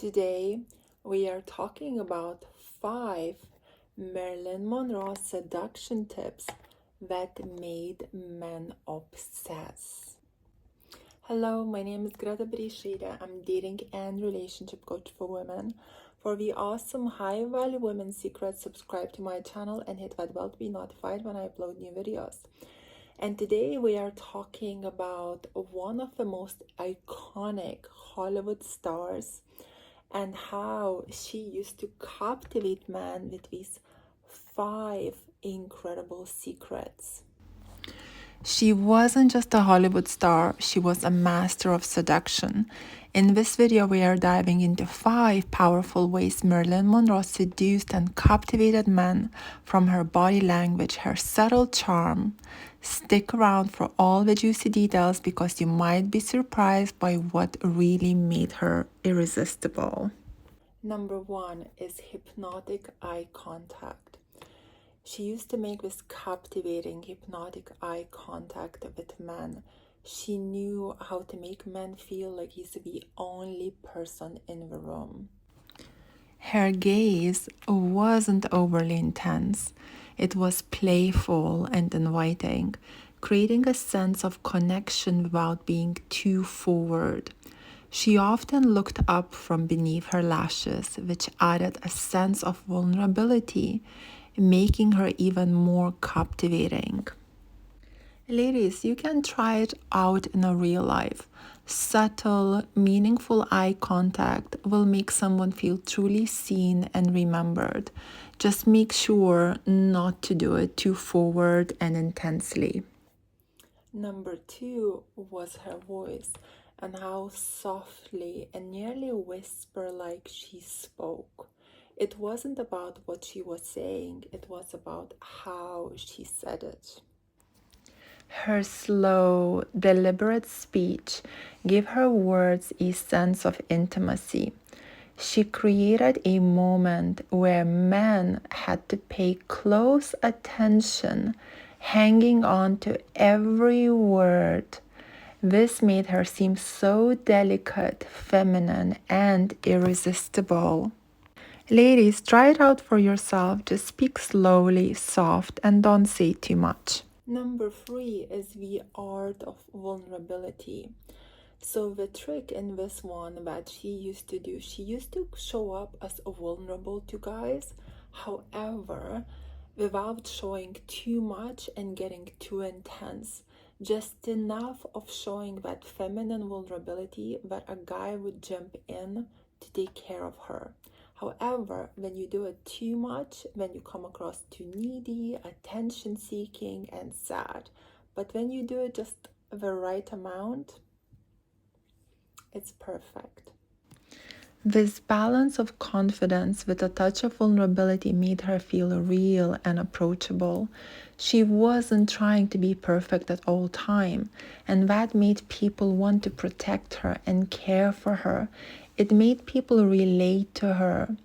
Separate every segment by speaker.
Speaker 1: Today, we are talking about 5 Marilyn Monroe seduction tips that made men obsess. Hello, my name is Greta Brishida. I'm dating and relationship coach for women. For the awesome high-value women secrets, subscribe to my channel and hit that bell to be notified when I upload new videos. And today we are talking about one of the most iconic Hollywood stars and how she used to captivate men with these 5 incredible secrets. She wasn't just a Hollywood star, she was a master of seduction. In this video, we are diving into 5 powerful ways Marilyn Monroe seduced and captivated men from her body language, her subtle charm. Stick around for all the juicy details because you might be surprised by what really made her irresistible. Number 1 is hypnotic eye contact. She used to make this captivating hypnotic eye contact with men. She knew how to make men feel like he's the only person in the room. Her gaze wasn't overly intense. It was playful and inviting, creating a sense of connection without being too forward. She often looked up from beneath her lashes, which added a sense of vulnerability, making her even more captivating. Ladies, you can try it out in a real life. Subtle, meaningful eye contact will make someone feel truly seen and remembered. Just make sure not to do it too forward and intensely. Number 2 was her voice and how softly and nearly whisper-like she spoke. It wasn't about what she was saying, it was about how she said it. Her slow, deliberate speech gave her words a sense of intimacy. She created a moment where men had to pay close attention, hanging on to every word. This made her seem so delicate, feminine, and irresistible. Ladies, try it out for yourself. Just speak slowly, soft, and don't say too much. Number 3 is the art of vulnerability. So the trick in this one that she used to do, she used to show up as vulnerable to guys, however, without showing too much and getting too intense. Just enough of showing that feminine vulnerability that a guy would jump in to take care of her. However, when you do it too much, then you come across too needy, attention seeking, and sad. But when you do it just the right amount, it's perfect. This balance of confidence with a touch of vulnerability made her feel real and approachable. She wasn't trying to be perfect at all time, and that made people want to protect her and care for her. It made people relate to her.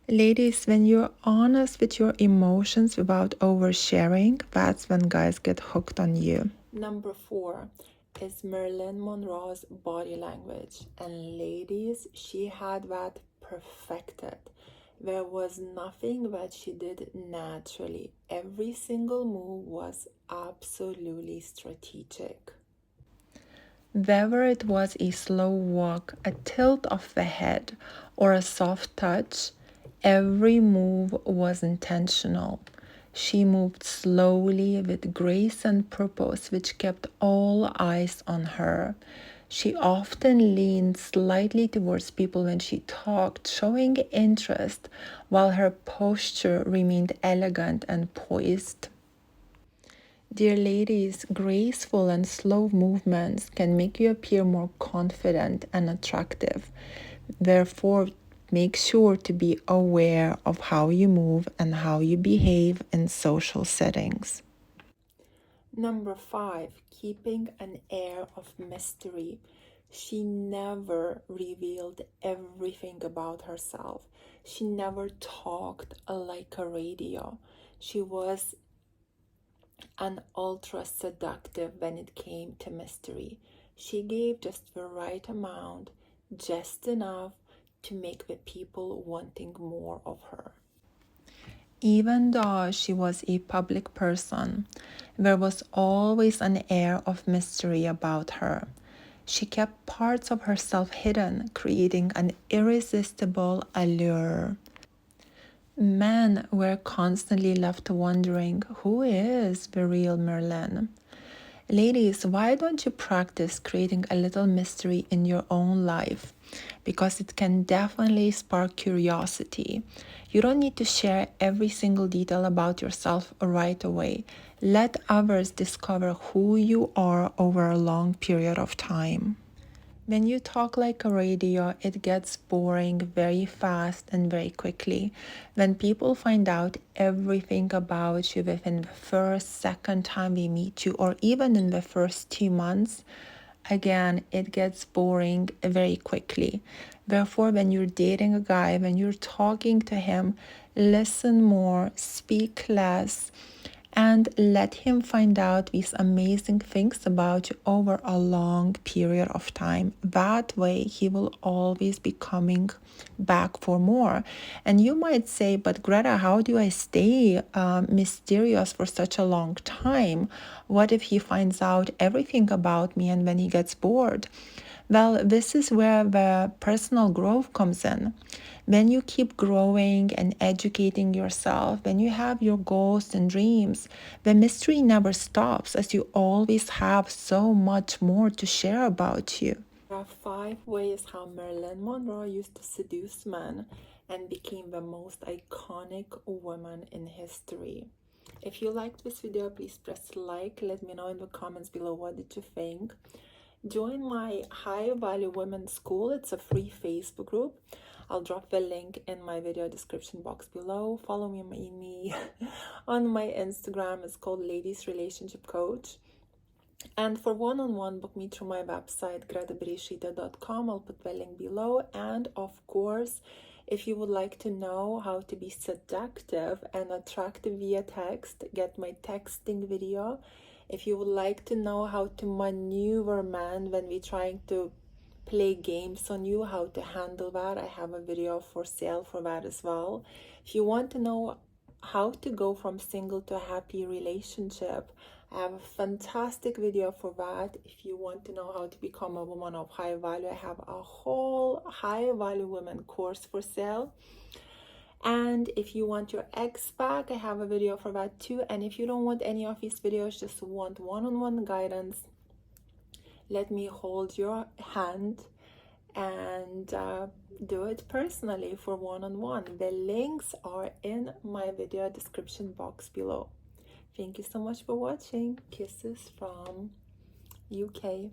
Speaker 1: Ladies, when you're honest with your emotions without oversharing, that's when guys get hooked on you. Number 4 is Marilyn Monroe's body language. And ladies, she had that perfected. There was nothing that she did naturally. Every single move was absolutely strategic. Whether it was a slow walk, a tilt of the head, or a soft touch, every move was intentional. She moved slowly with grace and purpose, which kept all eyes on her. She often leaned slightly towards people when she talked, showing interest, while her posture remained elegant and poised. Dear ladies, graceful and slow movements can make you appear more confident and attractive. Therefore, make sure to be aware of how you move and how you behave in social settings. Number 5, keeping an air of mystery. She never revealed everything about herself. She never talked like a radio. She was an ultra seductive when it came to mystery. She gave just the right amount, just enough to make the people wanting more of her.
Speaker 2: Even though she was a public person, there was always an air of mystery about her. She kept parts of herself hidden, creating an irresistible allure. Men were constantly left wondering, who is the real Marilyn? Ladies, why don't you practice creating a little mystery in your own life? Because it can definitely spark curiosity. You don't need to share every single detail about yourself right away. Let others discover who you are over a long period of time. When you talk like a radio, it gets boring very fast and very quickly. When people find out everything about you within the first, second time they meet you, or even in the first 2 months, again, it gets boring very quickly. Therefore, when you're dating a guy, when you're talking to him, listen more, speak less, and let him find out these amazing things about you over a long period of time. That way, he will always be coming back for more. And you might say, but Greta, how do I stay mysterious for such a long time? What if he finds out everything about me and when he gets bored? Well, this is where the personal growth comes in. When you keep growing and educating yourself, when you have your goals and dreams, the mystery never stops, as you always have so much more to share about you.
Speaker 1: There are 5 ways how Marilyn Monroe used to seduce men and became the most iconic woman in history. If you liked this video, please press like. Let me know in the comments below what did you think. Join my High Value Women School. It's a free Facebook group. I'll drop the link in my video description box below. Follow me on my Instagram. It's called Ladies Relationship Coach. And for one-on-one, book me through my website, gretabrishita.com. I'll put the link below. And of course, if you would like to know how to be seductive and attractive via text, get my texting video. If you would like to know how to maneuver men when we're trying to play games on you, how to handle that, I have a video for sale for that as well. If you want to know how to go from single to a happy relationship, I have a fantastic video for that. If you want to know how to become a woman of high value, I have a whole high value women course for sale. And if you want your ex back, I have a video for that too. And if you don't want any of these videos, just want one-on-one guidance, let me hold your hand and do it personally for one-on-one. The links are in my video description box below. Thank you so much for watching. Kisses from UK.